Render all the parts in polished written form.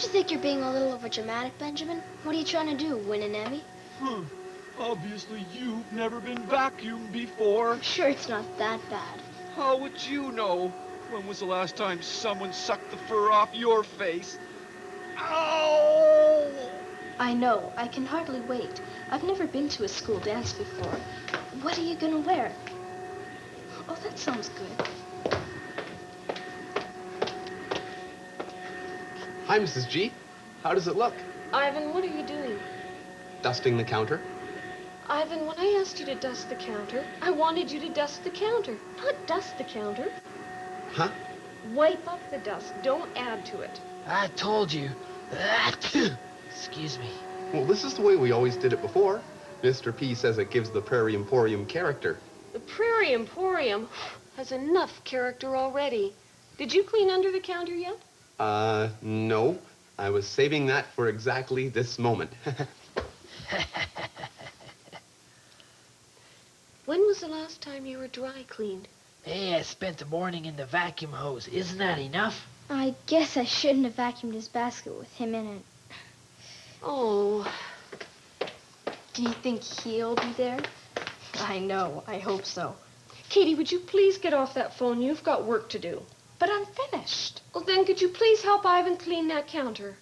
Don't you think you're being a little overdramatic, Benjamin? What are you trying to do, win an Emmy? Obviously you've never been vacuumed before. I'm sure it's not that bad. How would you know? When was the last time someone sucked the fur off your face? Ow! I know. I can hardly wait. I've never been to a school dance before. What are you gonna wear? Oh, that sounds good. Hi, Mrs. G. How does it look? Ivan, what are you doing? Dusting the counter? Ivan, when I asked you to dust the counter, I wanted you to dust the counter, not dust the counter. Huh? Wipe up the dust. Don't add to it. I told you. Excuse me. Well, this is the way we always did it before. Mr. P says it gives the Prairie Emporium character. The Prairie Emporium has enough character already. Did you clean under the counter yet? No. I was saving that for exactly this moment. When was the last time you were dry cleaned? Hey, I spent the morning in the vacuum hose. Isn't that enough? I guess I shouldn't have vacuumed his basket with him in it. Oh, Do you think he'll be there? I know. I hope so. Katie, would you please get off that phone? You've got work to do. But I'm finished. Well, then could you please help Ivan clean that counter?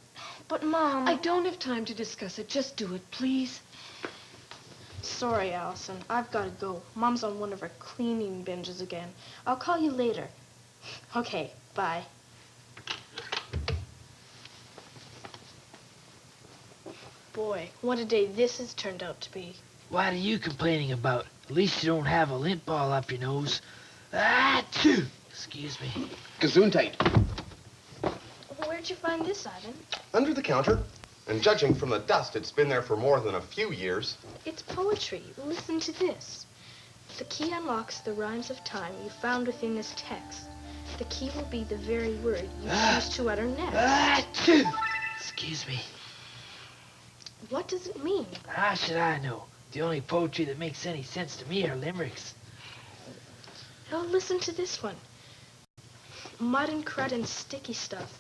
But, Mom... I don't have time to discuss it. Just do it, please. Sorry, Allison. I've got to go. Mom's on one of her cleaning binges again. I'll call you later. Okay, bye. Boy, what a day this has turned out to be. What are you complaining about? At least you don't have a lint ball up your nose. Excuse me. Gesundheit. Where'd you find this, Ivan? Under the counter. And judging from the dust, it's been there for more than a few years. It's poetry. Listen to this. The key unlocks the rhymes of time you found within this text. The key will be the very word you choose to utter next. Excuse me. What does it mean? How should I know? The only poetry that makes any sense to me are limericks. Oh, listen to this one. Mud and crud and sticky stuff.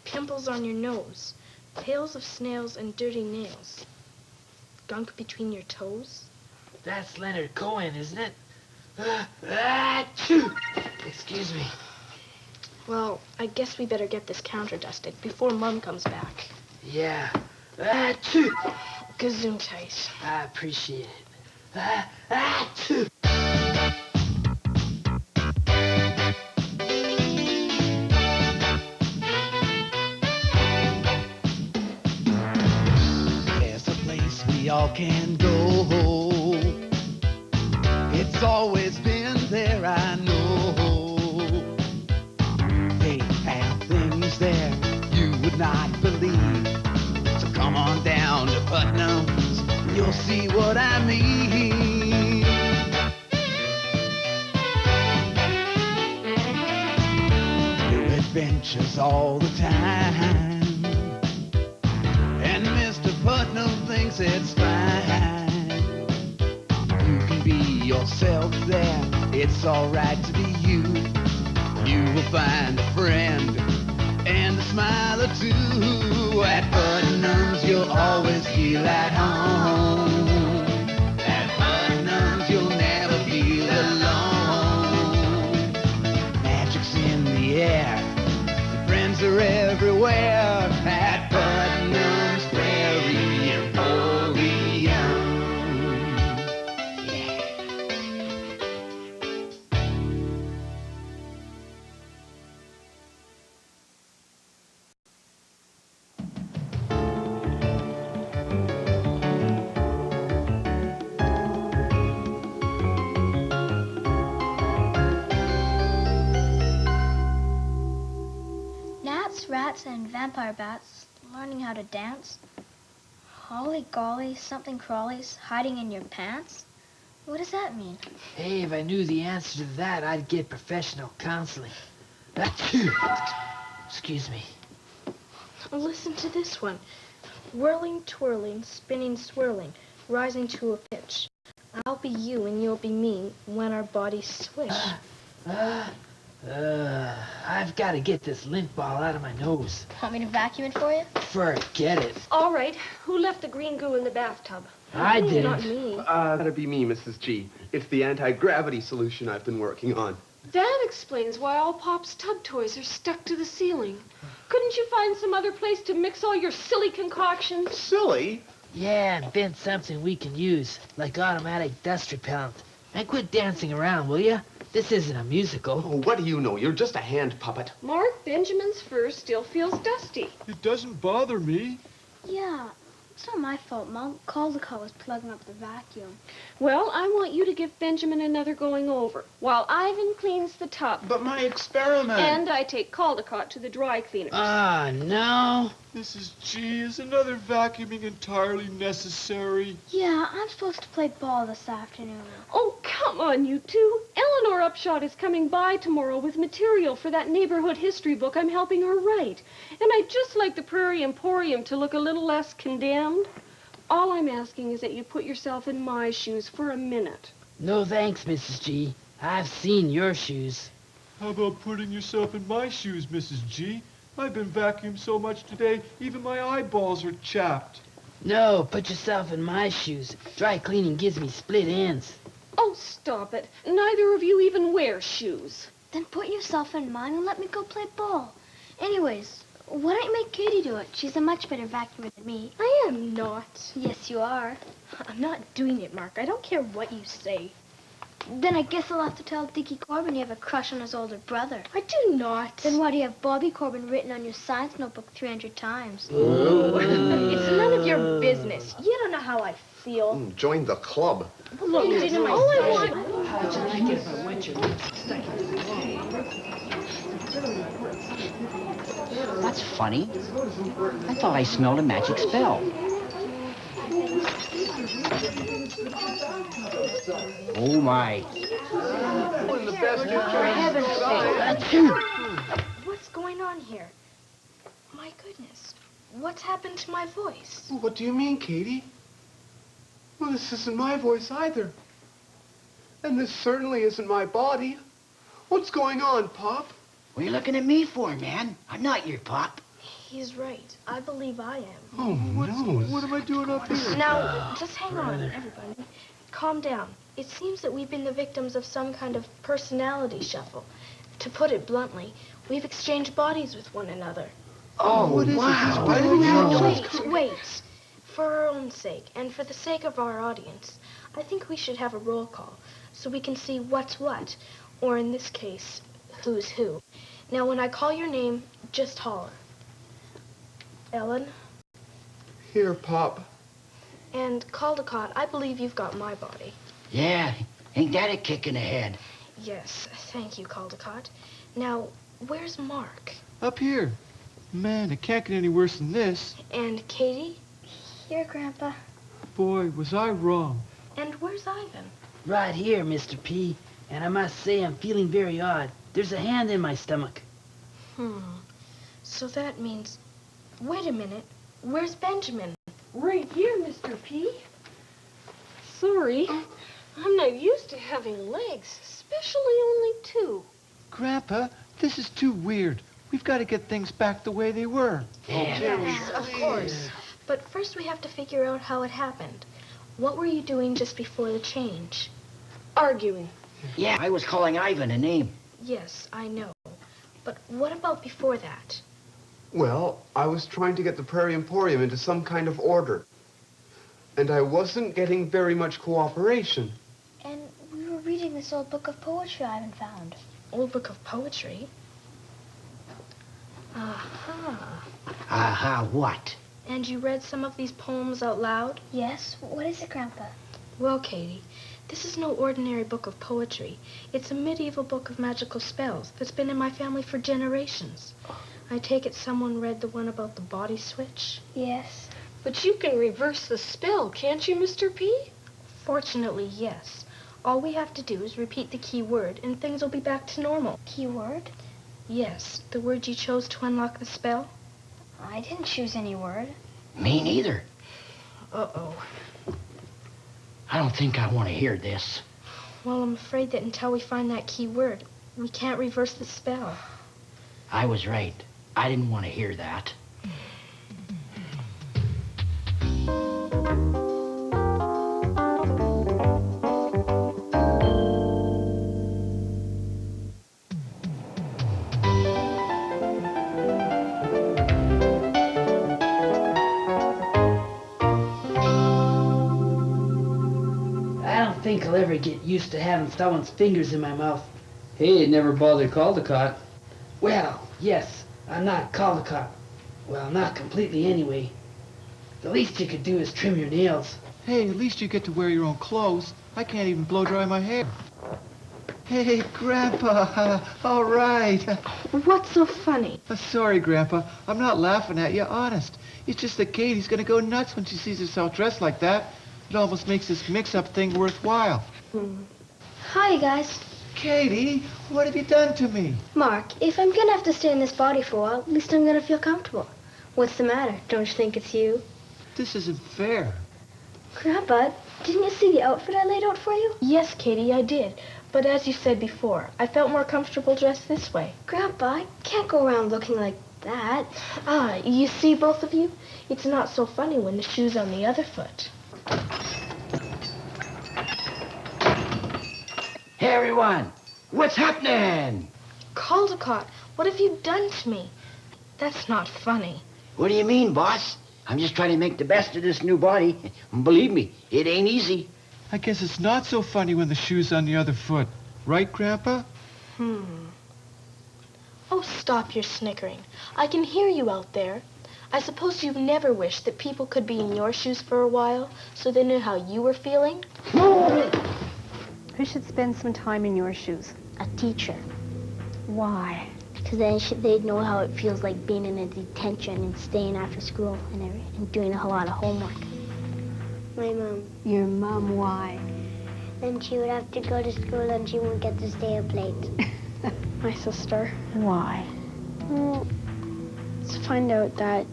Pimples on your nose. Pails of snails and dirty nails. Gunk between your toes. That's Leonard Cohen, isn't it? Excuse me. Well, I guess we better get this counter dusted before Mom comes back. Yeah. Gesundheit. I appreciate it. There's a place we all can go. It's always been there, I know. They have things there you would not believe. So come on down to Puttnam's, and you'll see what I mean. New adventures all the time. And Mr. Puttnam thinks it's fine. You can be yourself there. It's alright to be you. You will find a friend and a smile or two. At Puttnam's you'll always feel at home. At Puttnam's you'll never feel alone. Magic's in the air. Your friends are everywhere. At Puttnam's Prairie Emporium. Yeah. Gnats, rats, and vampire bats learning how to dance. Holly golly, something crawlies hiding in your pants? What does that mean? Hey, if I knew the answer to that, I'd get professional counseling. Excuse me. Listen to this one. Whirling, twirling, spinning, swirling, rising to a pitch. I'll be you and you'll be me when our bodies swish. I've got to get this lint ball out of my nose. Want me to vacuum it for you? Forget it. All right. Who left the green goo in the bathtub? I didn't. Not me. That'd be me, Mrs. G. It's the anti-gravity solution I've been working on. That explains why all Pop's tub toys are stuck to the ceiling. Couldn't you find some other place to mix all your silly concoctions? Silly? Yeah, invent something we can use, like automatic dust repellent. And quit dancing around, will ya? This isn't a musical. Oh, what do you know? You're just a hand puppet. Mark, Benjamin's fur still feels dusty. It doesn't bother me. Yeah, it's not my fault. Mom Caldecott was plugging up the vacuum. Well, I want you to give Benjamin another going over, while Ivan cleans the tub. But my experiment. And I take Caldecott to the dry cleaners. Ah, no. Mrs. G, is another vacuuming entirely necessary? Yeah, I'm supposed to play ball this afternoon. Oh, come on, you two. Eleanor Upshot is coming by tomorrow with material for that neighborhood history book I'm helping her write. And I'd just like the Prairie Emporium to look a little less condemned. All I'm asking is that you put yourself in my shoes for a minute. No thanks, Mrs. G. I've seen your shoes. How about putting yourself in my shoes, Mrs. G? I've been vacuumed so much today, even my eyeballs are chapped. No, put yourself in my shoes. Dry cleaning gives me split ends. Oh, stop it. Neither of you even wear shoes. Then put yourself in mine and let me go play ball. Anyways, why don't you make Katie do it? She's a much better vacuumer than me. I am not. Yes, you are. I'm not doing it, Mark. I don't care what you say. Then I guess I'll have to tell Dickie Corbin you have a crush on his older brother. I do not. Then why do you have Bobby Corbin written on your science notebook 300 times? It's none of your business. You don't know how I feel. Join the club. Look, all I want... How'd you like it if I went your lips stuck That's funny. I thought I smelled a magic spell. Oh, my. For heaven's sake. What's going on here? My goodness. What's happened to my voice? What do you mean, Katie? Well, this isn't my voice either. And this certainly isn't my body. What's going on, Pop? What are you looking at me for, man? I'm not your pop. He's right. I believe I am. Oh, no. What am I doing up here? Now, just hang on, everybody. Calm down. It seems that we've been the victims of some kind of personality shuffle. To put it bluntly, we've exchanged bodies with one another. Oh, wow. Wait. For our own sake, and for the sake of our audience, I think we should have a roll call, so we can see what's what, or in this case, who's who. Now, when I call your name, just holler. Ellen Here, Pop. and Caldecott, I believe you've got my body. Yeah, ain't that a kick in the head? Yes, thank you, Caldecott. Now, where's Mark? Up here. Man, it can't get any worse than this. And Katie? Here, Grandpa. Boy, was I wrong. And where's Ivan? Right here, Mr. P. And I must say I'm feeling very odd. There's a hand in my stomach. So that means... Wait a minute. Where's Benjamin? Right here, Mr. P. Sorry. I'm not used to having legs, especially only two. Grandpa, this is too weird. We've got to get things back the way they were. Yes, of course. But first we have to figure out how it happened. What were you doing just before the change? Arguing. Yeah, I was calling Ivan a name. Yes, I know. But what about before that? Well, I was trying to get the Prairie Emporium into some kind of order. And I wasn't getting very much cooperation. And we were reading this old book of poetry Ivan found. Old book of poetry? Aha. Aha, what? And you read some of these poems out loud? Yes? What is it, Grandpa? Well, Katie, this is no ordinary book of poetry. It's a medieval book of magical spells that's been in my family for generations. I take it someone read the one about the body switch? Yes. But you can reverse the spell, can't you, Mr. P? Fortunately, yes. All we have to do is repeat the key word, and things will be back to normal. Key word? Yes, the word you chose to unlock the spell. I didn't choose any word. Me neither. Uh-oh. I don't think I want to hear this. Well, I'm afraid that until we find that key word, We can't reverse the spell. I was right. I didn't want to hear that. I don't think I'll ever get used to having someone's fingers in my mouth. Hey, it never bothered Caldecott. Well, yes, I'm not Caldecott. Well, not completely anyway. The least you could do is trim your nails. Hey, at least you get to wear your own clothes. I can't even blow dry my hair. Hey, Grandpa, all right. What's so funny? Sorry, Grandpa, I'm not laughing at you, honest. It's just that Katie's gonna go nuts when she sees herself dressed like that. It almost makes this mix-up thing worthwhile. Hi, guys. Katie, what have you done to me? Mark, if I'm gonna have to stay in this body for a while, at least I'm gonna feel comfortable. What's the matter? Don't you think it's you? This isn't fair. Grandpa, didn't you see the outfit I laid out for you? Yes, Katie, I did. But as you said before, I felt more comfortable dressed this way. Grandpa, I can't go around looking like that. Ah, you see, both of you? It's not so funny when the shoe's on the other foot. Hey, everyone! What's happening? Caldecott, what have you done to me? That's not funny. What do you mean, boss? I'm just trying to make the best of this new body. Believe me, it ain't easy. I guess it's not so funny when the shoe's on the other foot. Right, Grandpa? Oh, stop your snickering. I can hear you out there. I suppose you've never wished that people could be in your shoes for a while so they knew how you were feeling? Who should spend some time in your shoes? A teacher. Why? Because then they'd know how it feels like being in a detention and staying after school and doing a whole lot of homework. My mom. Your mom, why? Then she would have to go to school and she wouldn't get to stay up late. My sister. Why? Well, to find out that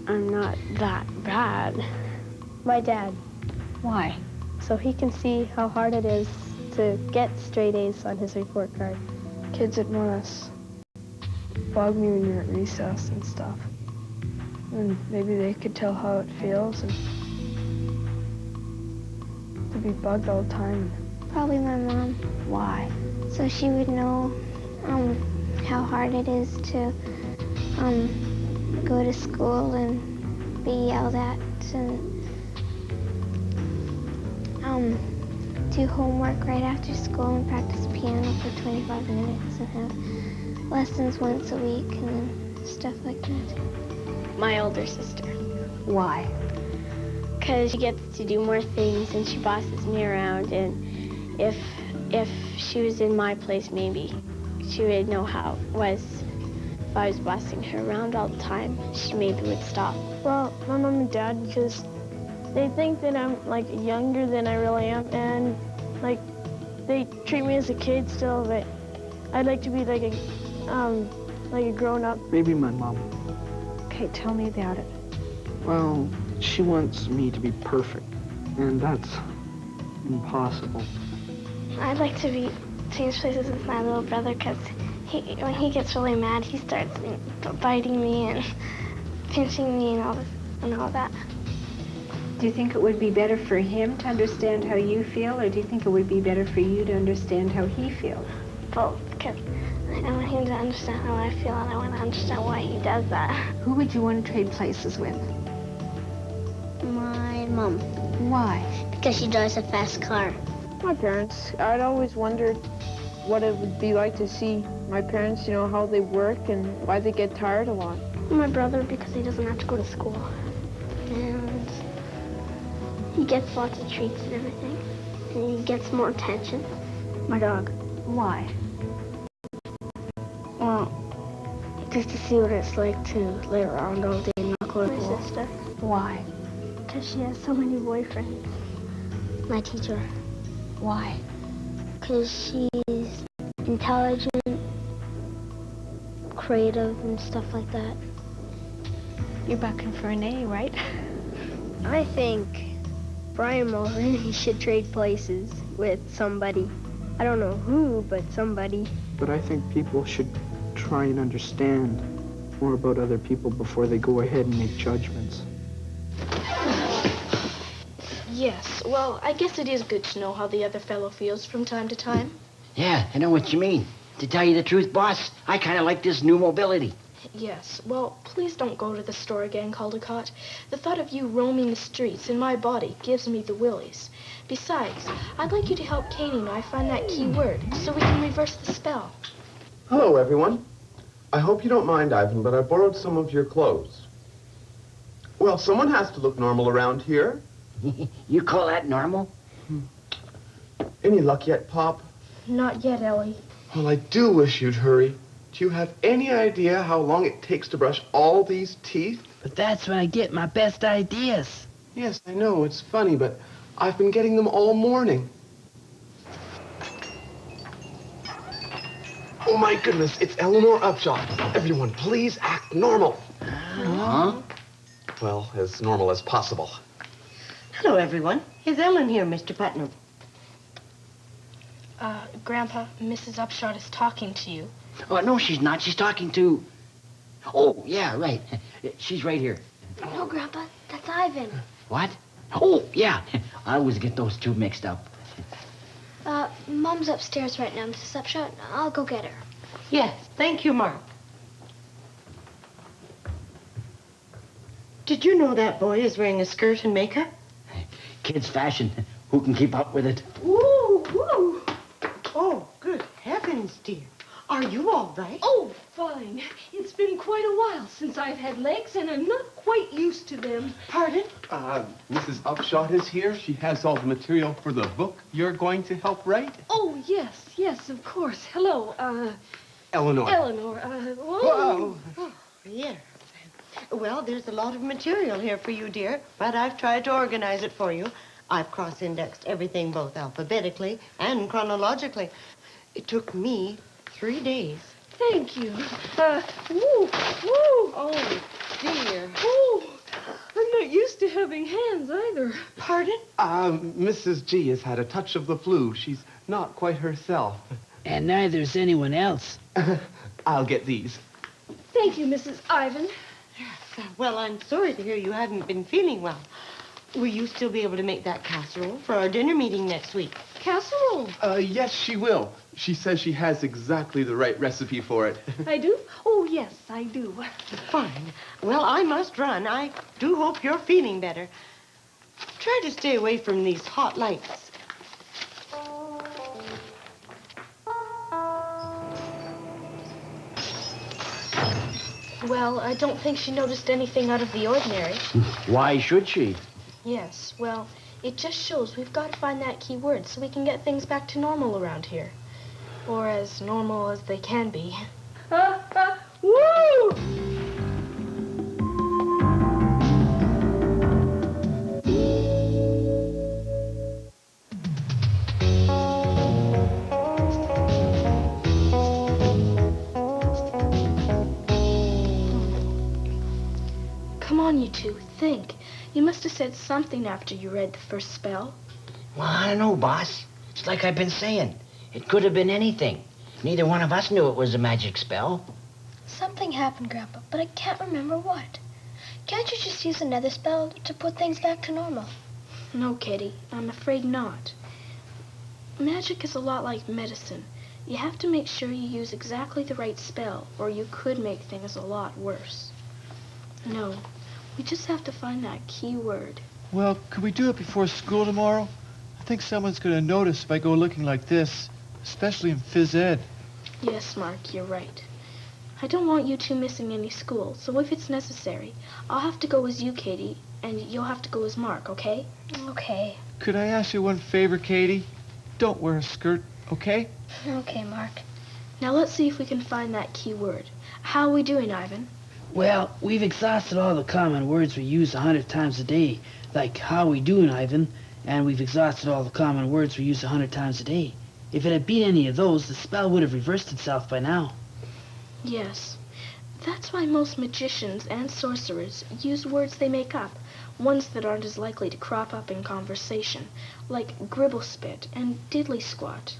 I'm not that bad. My dad. Why? So he can see how hard it is to get straight A's on his report card. Kids that want us bug me when you're at recess and stuff. And maybe they could tell how it feels and to be bugged all the time. Probably my mom. Why? So she would know how hard it is to go to school and be yelled at and do homework right after school and practice piano for 25 minutes and have lessons once a week and then stuff like that. My older sister. Why? Because she gets to do more things and she bosses me around, and if she was in my place, maybe she would know how it was. If I was bossing her around all the time, she maybe would stop. Well, my mom and dad, because they think that I'm like younger than I really am, and like they treat me as a kid still, but I'd like to be like a grown up. Maybe my mom. Okay, tell me about it. Well, she wants me to be perfect, and that's impossible. I'd like to change places with my little brother because when he gets really mad, he starts biting me and pinching me and all that. Do you think it would be better for him to understand how you feel, or do you think it would be better for you to understand how he feels? Both, because I want him to understand how I feel and I want to understand why he does that. Who would you want to trade places with? My mom. Why? Because she drives a fast car. My parents. I'd always wondered what it would be like to see my parents, you know, how they work and why they get tired a lot. My brother, because he doesn't have to go to school. And he gets lots of treats and everything. And he gets more attention. My dog. Why? Well, just to see what it's like to lay around all day and not go to school. My sister. Why? Because she has so many boyfriends. My teacher. Why? Because she's intelligent, creative, and stuff like that. You're bucking for an A, right? I think Brian Mulroney should trade places with somebody. I don't know who, but somebody. But I think people should try and understand more about other people before they go ahead and make judgments. Yes, well, I guess it is good to know how the other fellow feels from time to time. Yeah, I know what you mean. To tell you the truth, boss, I kind of like this new mobility. Yes, well, please don't go to the store again, Caldecott. The thought of you roaming the streets in my body gives me the willies. Besides, I'd like you to help Katie and I find that key word so we can reverse the spell. Hello, everyone. I hope you don't mind, Ivan, but I borrowed some of your clothes. Well, someone has to look normal around here. You call that normal? Any luck yet, Pop? Not yet, Ellie. Well, I do wish you'd hurry. Do you have any idea how long it takes to brush all these teeth? But that's when I get my best ideas. Yes, I know, it's funny, but I've been getting them all morning. Oh, my goodness, it's Eleanor Upshot. Everyone, please act normal. Huh? Well, as normal as possible. Hello, everyone. Is Ellen here, Mr. Puttnam? Grandpa, Mrs. Upshot is talking to you. Oh, no, she's not. She's talking to... Oh, yeah, right. She's right here. No, Grandpa, that's Ivan. What? Oh, yeah. I always get those two mixed up. Mom's upstairs right now, Mrs. Upshot. I'll go get her. Yes, thank you, Mark. Did you know that boy is wearing a skirt and makeup? Kids' fashion. Who can keep up with it? Ooh, ooh. Oh, good heavens, dear. Are you all right? Oh, fine. It's been quite a while since I've had legs, and I'm not quite used to them. Pardon? Mrs. Upshot is here. She has all the material for the book you're going to help write. Oh, yes, of course. Hello, Eleanor. Eleanor, Whoa. Oh, yeah. Well, there's a lot of material here for you, dear, but I've tried to organize it for you. I've cross-indexed everything both alphabetically and chronologically. It took me 3 days. Thank you. Woo. Oh, dear. Oh, I'm not used to having hands either. Pardon? Mrs. G has had a touch of the flu. She's not quite herself. And neither's anyone else. I'll get these. Thank you, Mrs. Ivan. Well, I'm sorry to hear you haven't been feeling well. Will you still be able to make that casserole for our dinner meeting next week? Casserole? Yes, she will. She says she has exactly the right recipe for it. I do? Oh, yes, I do. Fine. Well, I must run. I do hope you're feeling better. Try to stay away from these hot lights. Well, I don't think she noticed anything out of the ordinary. Why should she? Yes, well, it just shows we've got to find that key word so we can get things back to normal around here. Or as normal as they can be. Woo! Come on, you two, think. You must have said something after you read the first spell. Well, I don't know, boss. It's like I've been saying. It could have been anything. Neither one of us knew it was a magic spell. Something happened, Grandpa, but I can't remember what. Can't you just use another spell to put things back to normal? No, Kitty, I'm afraid not. Magic is a lot like medicine. You have to make sure you use exactly the right spell, or you could make things a lot worse. No, we just have to find that key word. Well, could we do it before school tomorrow? I think someone's going to notice if I go looking like this, especially in phys ed. Yes, Mark, you're right. I don't want you two missing any school, so if it's necessary, I'll have to go as you, Katie, and you'll have to go as Mark, okay? Okay. Could I ask you one favor, Katie? Don't wear a skirt, okay? Okay, Mark. Now let's see if we can find that key word. How are we doing, Ivan? Well, we've exhausted all the common words we use 100 times a day, like how we doing, Ivan, and we've exhausted all the common words we use 100 times a day. If it had been any of those, the spell would have reversed itself by now. Yes. That's why most magicians and sorcerers use words they make up, ones that aren't as likely to crop up in conversation, like gribblespit and diddly squat.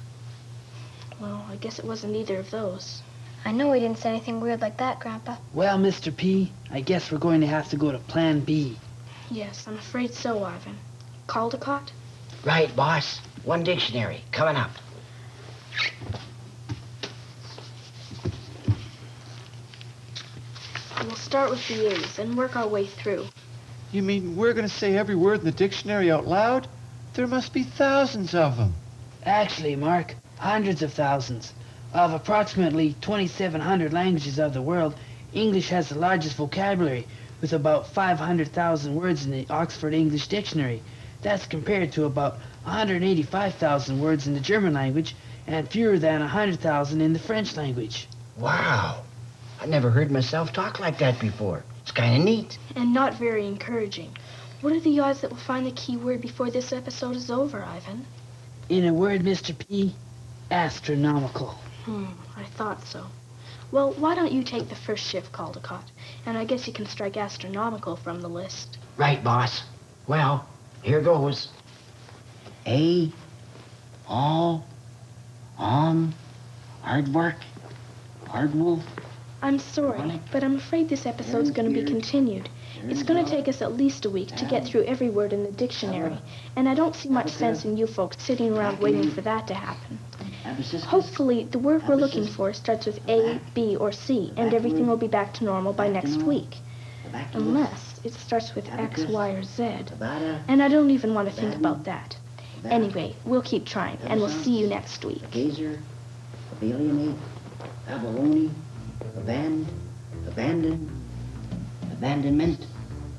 Well, I guess it wasn't either of those. I know he didn't say anything weird like that, Grandpa. Well, Mr. P, I guess we're going to have to go to Plan B. Yes, I'm afraid so, Ivan. Caldecott? Right, boss. One dictionary. Coming up. We'll start with the A's and work our way through. You mean we're going to say every word in the dictionary out loud? There must be thousands of them. Actually, Mark, hundreds of thousands. Of approximately 2,700 languages of the world, English has the largest vocabulary, with about 500,000 words in the Oxford English Dictionary. That's compared to about 185,000 words in the German language and fewer than 100,000 in the French language. Wow. I never heard myself talk like that before. It's kind of neat. And not very encouraging. What are the odds that we'll find the key word before this episode is over, Ivan? In a word, Mr. P, astronomical. I thought so. Well, why don't you take the first shift, Caldecott? And I guess you can strike astronomical from the list. Right, boss. Well, here goes. A, all, on, hard work, hard wolf. I'm sorry, but I'm afraid this episode's going to be continued. It's going to take us at least a week to get through every word in the dictionary, and I don't see much sense in you folks sitting around waiting for that to happen. Hopefully, the word we're looking for starts with A, B, or C, and everything will be back to normal by next week. Unless it starts with X, Y, or Z. And I don't even want to think about that. Anyway, we'll keep trying, and we'll see you next week. Gazer, alienate, abalone, aband, abandon, abandonment,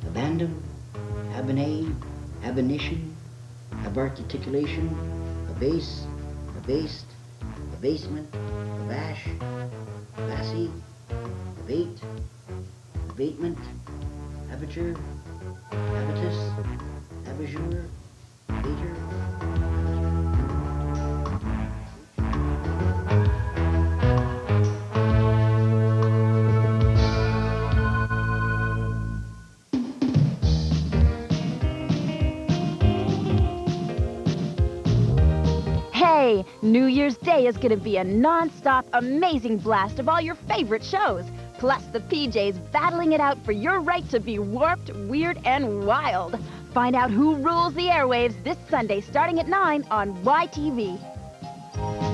abandon, abonade, abonition, abarticulation, abase, abased, abasement, abash, abassy, abate, abatement, abature, abatus, abajur, abater. Hey, New Year's Day is going to be a non-stop, amazing blast of all your favorite shows. Plus the PJs battling it out for your right to be warped, weird, and wild. Find out who rules the airwaves this Sunday starting at 9 on YTV.